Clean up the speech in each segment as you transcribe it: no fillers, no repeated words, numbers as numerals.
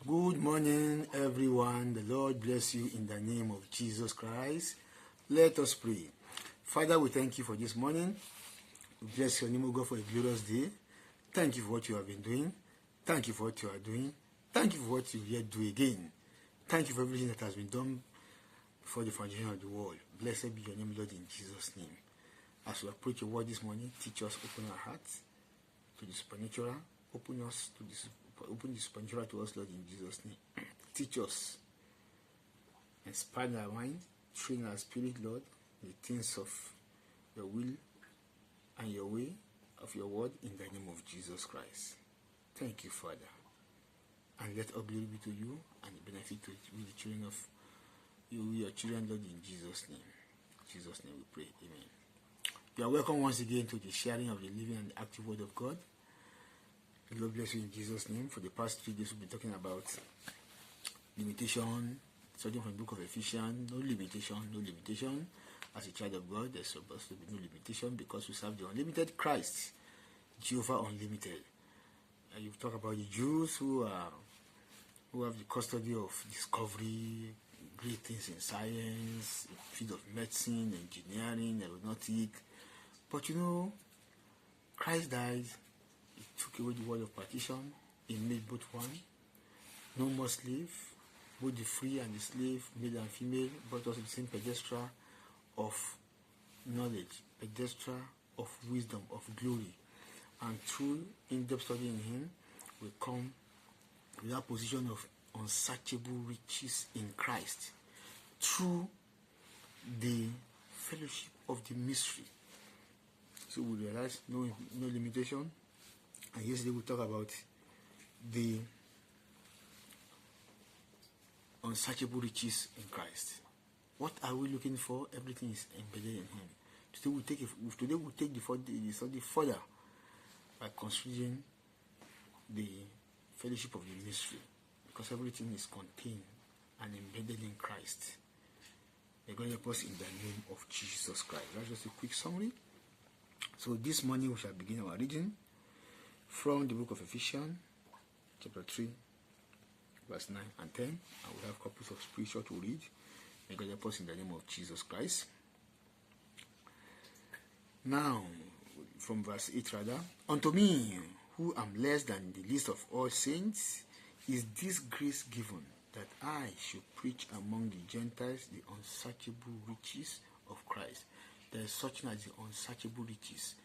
Good morning, everyone. The Lord bless you in the name of Jesus Christ. Let us pray. Father, we thank you for this morning. We bless your name, O God, for a glorious day. Thank you for what you have been doing. Thank you for what you are doing. Thank you for what you will yet do again. Thank you for everything that has been done before the foundation of the world. Blessed be your name, Lord, in Jesus' name. As we approach your word this morning, teach us, open our hearts to the supernatural. Open the supernatural to us, Lord, in Jesus' name. Teach us. Expand our mind. Train our spirit, Lord, the things of your will and your way of your word in the name of Jesus Christ. Thank you, Father. And let all glory be to you and the benefit to be the children of you, your children, Lord, in Jesus' name. In Jesus' name we pray. Amen. You are welcome once again to the sharing of the living and the active word of God. The Lord bless you in Jesus' name. For the past 3 days, we've been talking about limitation, studying from the book of Ephesians. No limitation, no limitation. As a child of God, there's supposed to be no limitation because we serve the unlimited Christ, Jehovah Unlimited. And you've talked about the Jews who have the custody of discovery, great things in science, field of medicine, engineering, aeronautic. But you know, Christ died. He took away the wall of partition. He made both one. No more slave. Both the free and the slave, male and female, brought us to the same pedestal of knowledge, pedestal of wisdom, of glory. And through in-depth study in Him, we come to that position of unsearchable riches in Christ through the fellowship of the mystery. So we realize no limitation. And yesterday we talked about the unsearchable riches in Christ. What are we looking for? Everything is embedded in Him. Today we'll take the study further by considering the fellowship of the mystery, because everything is contained and embedded in Christ. May God help us in the name of Jesus Christ. That's just a quick summary. So this morning we shall begin our reading from the book of Ephesians, chapter 3, verse 9 and 10. And we have copies of scripture to read. May God help us in the name of Jesus Christ. Now, from verse 8 rather, unto me, who am less than the least of all saints, is this grace given, that I should preach among the Gentiles the unsearchable riches of Christ. There is such as the unsearchable riches.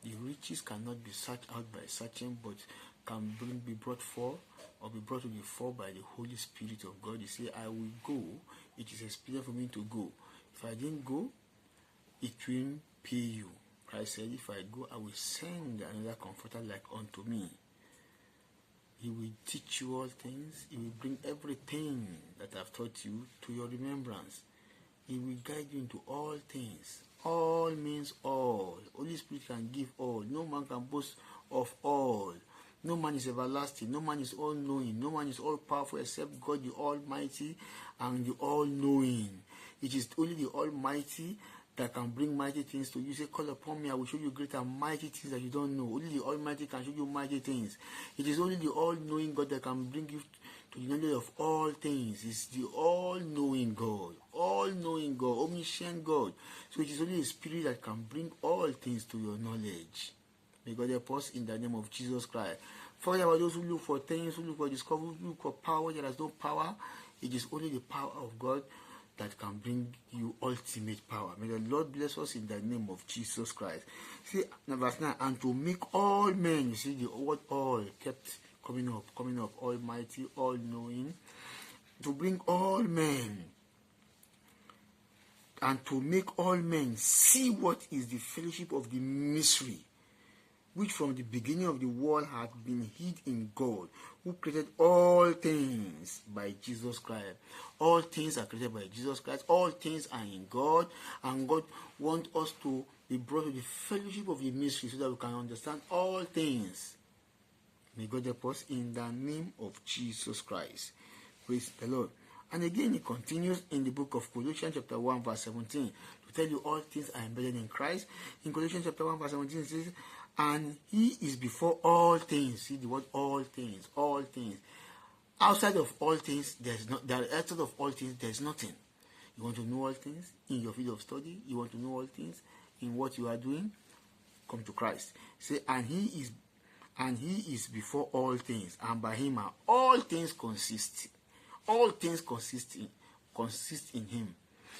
The riches cannot be searched out by searching, but can be brought forth or be brought to the fore by the Holy Spirit of God. You say, I will go. It is expedient for me to go. If I didn't go, it will pay you. Christ said, if I go, I will send another comforter like unto me. He will teach you all things. He will bring everything that I've taught you to your remembrance. He will guide you into all things. All means all. Holy Spirit can give all. No man can boast of all. No man is everlasting. No man is all-knowing. No man is all-powerful except God the Almighty and the all-knowing. It is only the Almighty that can bring mighty things to you. You say, call upon me, I will show you great and mighty things that you don't know. Only the Almighty can show you mighty things. It is only the all-knowing God that can bring you to the knowledge of all things. It's the all-knowing God, omniscient God. So it is only the Spirit that can bring all things to your knowledge. May God help us in the name of Jesus Christ. Forget about those who look for things, who look for discovery, who look for power. There is no power. It is only the power of God that can bring you ultimate power. May the Lord bless us in the name of Jesus Christ. See, verse 9, and to make all men, you see the word all kept coming up, almighty, all-knowing, to bring all men, and to make all men see what is the fellowship of the mystery, which from the beginning of the world had been hid in God, who created all things by Jesus Christ. All things are created by Jesus Christ. All things are in God, and God wants us to be brought to the fellowship of the mystery so that we can understand all things. May God help us in the name of Jesus Christ. Praise the Lord. And again, it continues in the book of Colossians chapter 1 verse 17 to tell you all things are embedded in Christ. In Colossians chapter 1 verse 17 it says, and He is before all things. See the word all things, Outside of all things, outside of all things, there's nothing. You want to know all things in your field of study. You want to know all things in what you are doing. Come to Christ. Say, and he is before all things, and by him are all things consist. All things consist in him.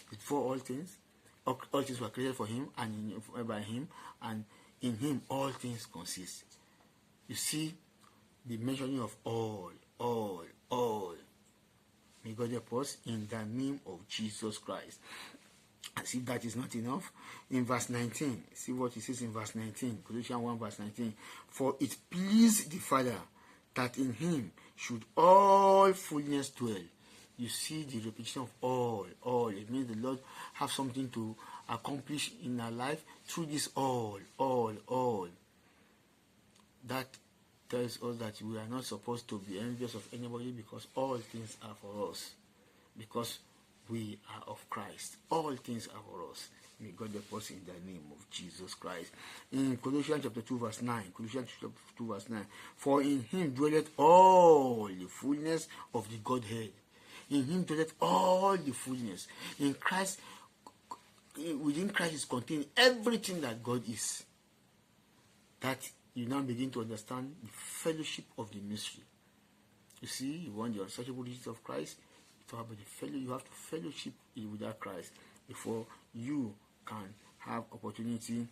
Before all things were created for him, and by him, and in him all things consist. You see the mentioning of all. May God help us in the name of Jesus Christ. As if that is not enough, in verse 19, see what he says in verse 19, Colossians 1 verse 19. For it pleased the Father that in him should all fullness dwell. You see the repetition of all. It means the Lord have something to accomplish in our life through this all. That tells us that we are not supposed to be envious of anybody, because all things are for us. Because we are of Christ. All things are for us. May God help us in the name of Jesus Christ. In Colossians chapter 2 verse 9. For in him dwelleth all the fullness of the Godhead. In him dwelleth all the fullness. In Christ, within Christ is contained everything that God is. That you now begin to understand the fellowship of the mystery. You see, you want the unsearchable riches of Christ. You have to fellowship with that Christ before you can have opportunity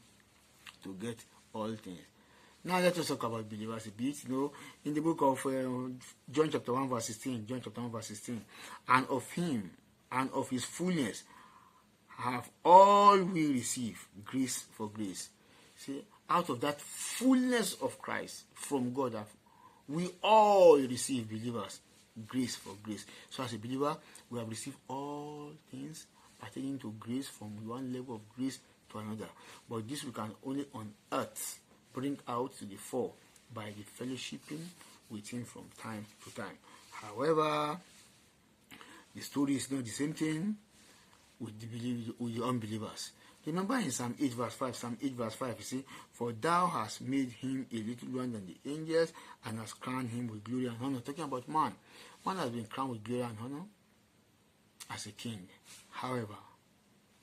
to get all things. Now let us talk about believers a bit. In the book of John chapter 1 verse 16, and of him and of his fullness have all we receive grace for grace. See, out of that fullness of Christ from God, we all receive, believers, grace for grace. So as a believer, we have received all things pertaining to grace from one level of grace to another. But this we can only on earth bring out to the fore by the fellowshipping with him from time to time. However, the story is not the same thing with the unbelievers. Remember in Psalm 8 verse 5, you see, for thou hast made him a little lower than the angels, and hast crowned him with glory and honor. Talking about man. Man has been crowned with glory and honor as a king. However,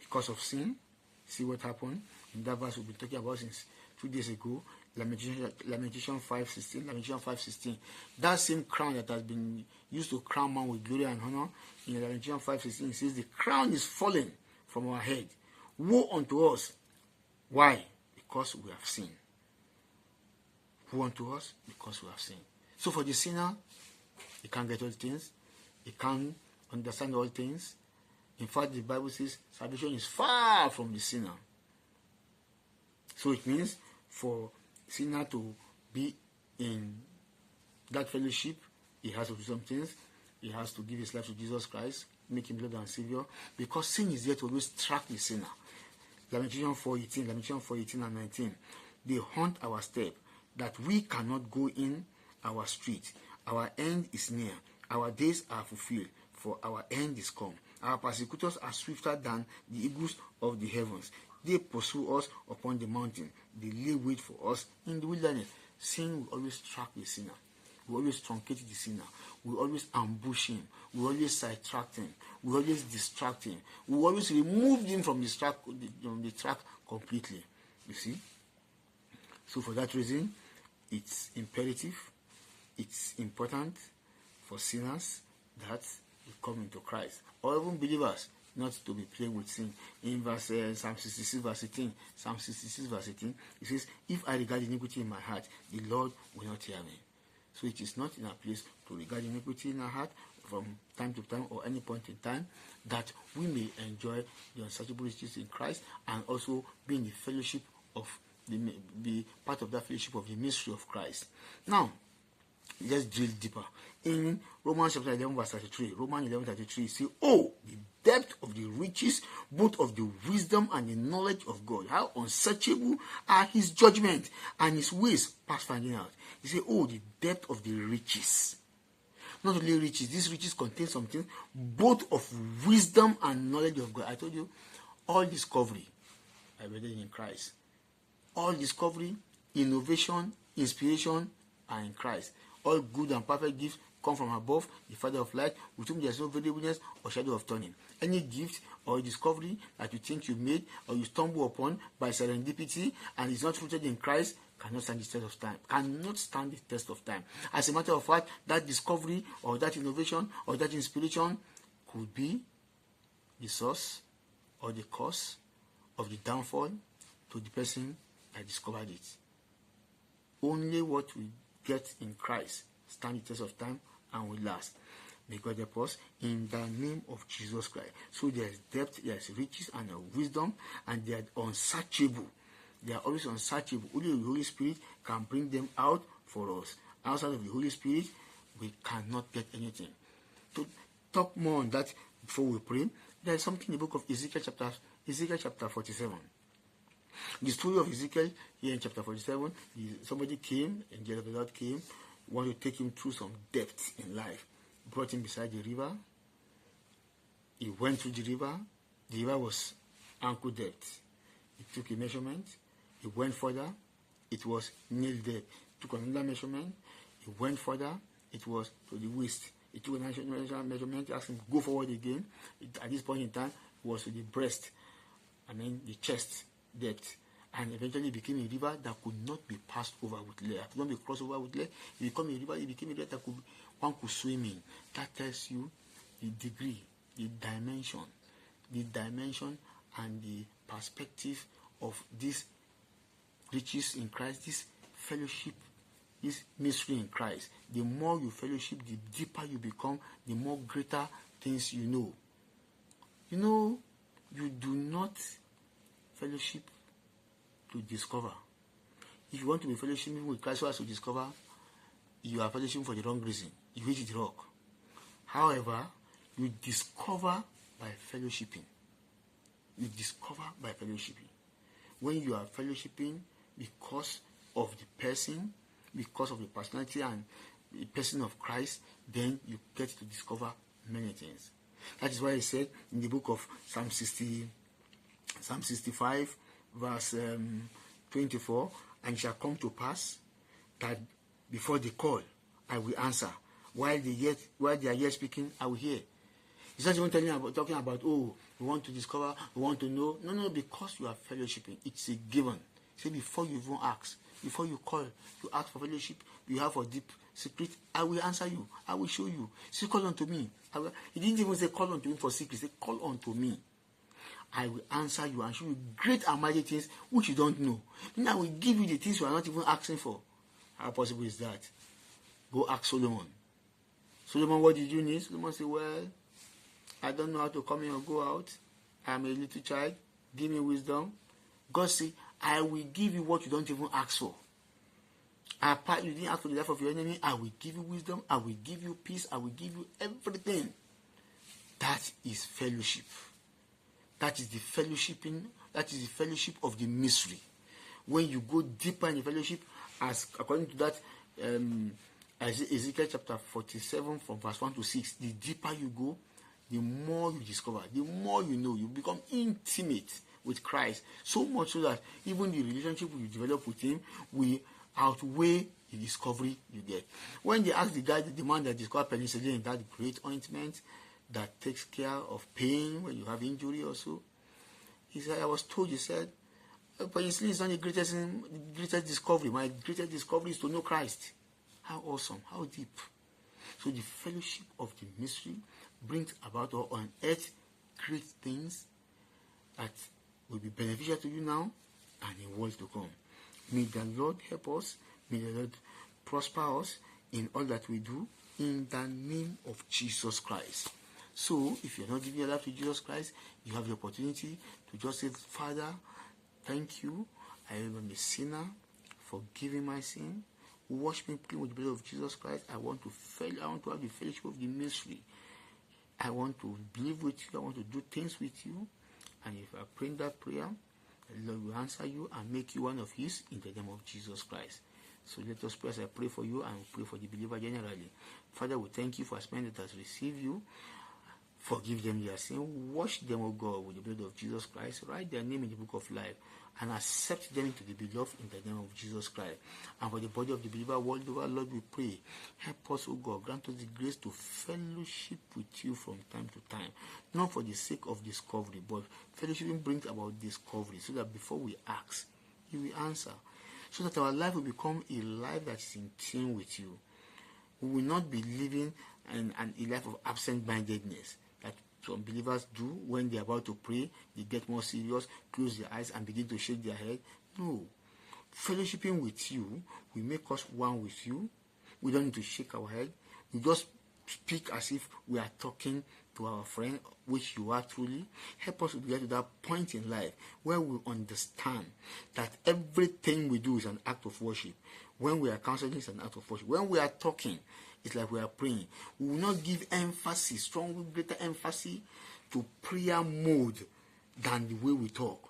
because of sin, see what happened in that verse we've been talking about since 2 days ago, Lamentation 5:16. That same crown that has been used to crown man with glory and honor, in Lamentation 5:16, it says, the crown is fallen from our head. Woe unto us. Why? Because we have sinned. Woe unto us because we have sinned. So for the sinner, he can't get all things. He can't understand all things. In fact, the Bible says salvation is far from the sinner. So it means for sinner to be in that fellowship, he has to do some things. He has to give his life to Jesus Christ, make him Lord and Savior, because sin is there to always track the sinner. Lamentation 4:18 and 19. They haunt our step, that we cannot go in our street. Our end is near. Our days are fulfilled, for our end is come. Our persecutors are swifter than the eagles of the heavens. They pursue us upon the mountain. They lay wait for us in the wilderness. Sin will always track the sinner. We always truncate the sinner. We always ambush him. We always sidetrack him. We always distract him. We always remove him from the track completely. You see? So for that reason, it's imperative, it's important for sinners that we come into Christ. Or even believers not to be playing with sin. In Psalm 66 verse 18, it says, if I regard iniquity in my heart, the Lord will not hear me. So it is not in our place to regard iniquity in our heart from time to time or any point in time, that we may enjoy the unsearchable riches in Christ and also be in the fellowship of be part of that fellowship of the mystery of Christ. Now, let's drill deeper. In Romans chapter 11 verse 33, Romans 11:33 say, oh, the depth of the riches, both of the wisdom and the knowledge of God. How unsearchable are his judgment and his ways past finding out. He say, oh, the depth of the riches. Not only riches, these riches contain something, both of wisdom and knowledge of God. I told you, all discovery are embedded in Christ. All discovery, innovation, inspiration are in Christ. All good and perfect gifts come from above, the Father of light, with whom there is no variableness or shadow of turning. Any gift or discovery that you think you made or you stumble upon by serendipity and is not rooted in Christ cannot stand the test of time. Cannot stand the test of time. As a matter of fact, that discovery or that innovation or that inspiration could be the source or the cause of the downfall to the person that discovered it. Only what we get in Christ stand the test of time and will last. May God help us in the name of Jesus Christ. So there is depth, there is riches and wisdom, and they are unsearchable. They are always unsearchable. Only the Holy Spirit can bring them out for us. Outside of the Holy Spirit, we cannot get anything. To talk more on that before we pray, there is something in the book of Ezekiel chapter 47. The story of Ezekiel here in chapter 47, somebody came, angel of the Lord came, wanted to take him through some depth in life. Brought him beside the river. He went through the river. The river was ankle depth. He took a measurement. He went further. It was knee depth. Took another measurement. He went further. It was to the waist. He took another measurement. Asked him to go forward again. At this point in time, it was to the breast. The chest depth. And eventually became a river that could not be passed over with leg. Could not be crossed over with leg. It became a river that one could swim in. That tells you the degree, the dimension and the perspective of this riches in Christ, this fellowship, this mystery in Christ. The more you fellowship, the deeper you become, the more greater things you know. You do not fellowship to discover. If you want to be fellowshipping with Christ so as to discover, you are fellowshipping for the wrong reason. You hit the rock. However, you discover by fellowshipping. When you are fellowshipping because of the person, because of the personality and the person of Christ, then you get to discover many things. That is why he said in the book of Psalm 65, verse 24, and it shall come to pass that before they call, I will answer. While they are yet speaking, I will hear. It's not even talking about, we want to discover, we want to know. No, because you are fellowshipping. It's a given. Say before you even ask, before you call, you ask for fellowship, you have a deep secret, I will answer you. I will show you. Say, call unto me. He didn't even say call unto him for secret. Say, call unto me. I will answer you and show you great and mighty things which you don't know. Then I will give you the things you are not even asking for. How possible is that? Go ask Solomon. Solomon, what did you need? Solomon said, well, I don't know how to come in or go out. I am a little child. Give me wisdom. God said, I will give you what you don't even ask for. Apart, you didn't ask for the life of your enemy. I will give you wisdom. I will give you peace. I will give you everything. That is fellowship. That is the fellowshipping. That is the fellowship of the mystery. When you go deeper in the fellowship, as according to that Ezekiel chapter 47 from verse 1 to 6, the deeper you go, the more you discover, the more you know. You become intimate with Christ, so much so that even the relationship you develop with him will outweigh the discovery you get. When they ask the man that discovered penicillin, that great ointment that takes care of pain when you have injury also, he said, I was told, he said, penicillin is not the greatest discovery. My greatest discovery is to know Christ. How awesome, how deep. So the fellowship of the mystery brings about or on earth great things that will be beneficial to you now and in world to come. May the Lord help us. May the Lord prosper us in all that we do in the name of Jesus Christ. So, if you're not giving your life to Jesus Christ, you have the opportunity to just say, Father, thank you. I am a sinner. Forgive me my sin. Wash me clean with the blood of Jesus Christ. I want to have the fellowship of the mystery. I want to live with you. I want to do things with you. And if I pray that prayer, the Lord will answer you and make you one of his in the name of Jesus Christ. So let us pray as I pray for you and pray for the believer generally. Father, we thank you for as many that has received you. Forgive them their sin. Wash them, O God, with the blood of Jesus Christ. Write their name in the book of life. and accept them into the beloved in the name of Jesus Christ. And for the body of the believer world over, Lord, we pray, help us, O God, grant us the grace to fellowship with you from time to time, not for the sake of discovery, but fellowship brings about discovery, so that before we ask, you will answer, so that our life will become a life that is in tune with you. We will not be living a life of absent-mindedness that some believers do when they're about to pray. They get more serious, close their eyes, and begin to shake their head. No. Fellowshipping with you will make us one with you. We don't need to shake our head. We just speak as if we are talking to our friend, which you are truly. Help us to get to that point in life where we understand that everything we do is an act of worship. When we are counseling, it's an act of worship. When we are talking, it's like we are praying. We will not give emphasis, greater emphasis to prayer mode than the way we talk.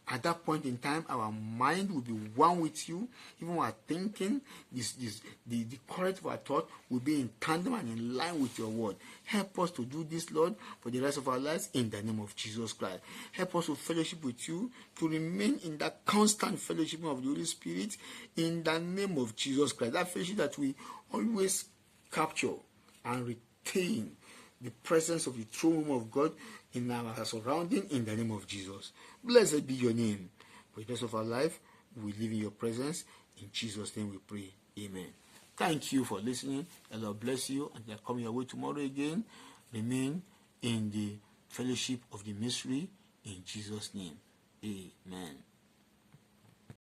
At that point in time, our mind will be one with you. Even our thinking, the current of our thought will be in tandem and in line with your word. Help us to do this, Lord, for the rest of our lives in the name of Jesus Christ. Help us to fellowship with you, to remain in that constant fellowship of the Holy Spirit in the name of Jesus Christ. That fellowship that we always capture and retain the presence of the throne room of God in our surrounding in the name of Jesus. Blessed be your name. For the rest of our life, we live in your presence. In Jesus' name we pray. Amen. Thank you for listening. The Lord bless you. And they are coming your way tomorrow again. Remain in the fellowship of the mystery in Jesus' name. Amen.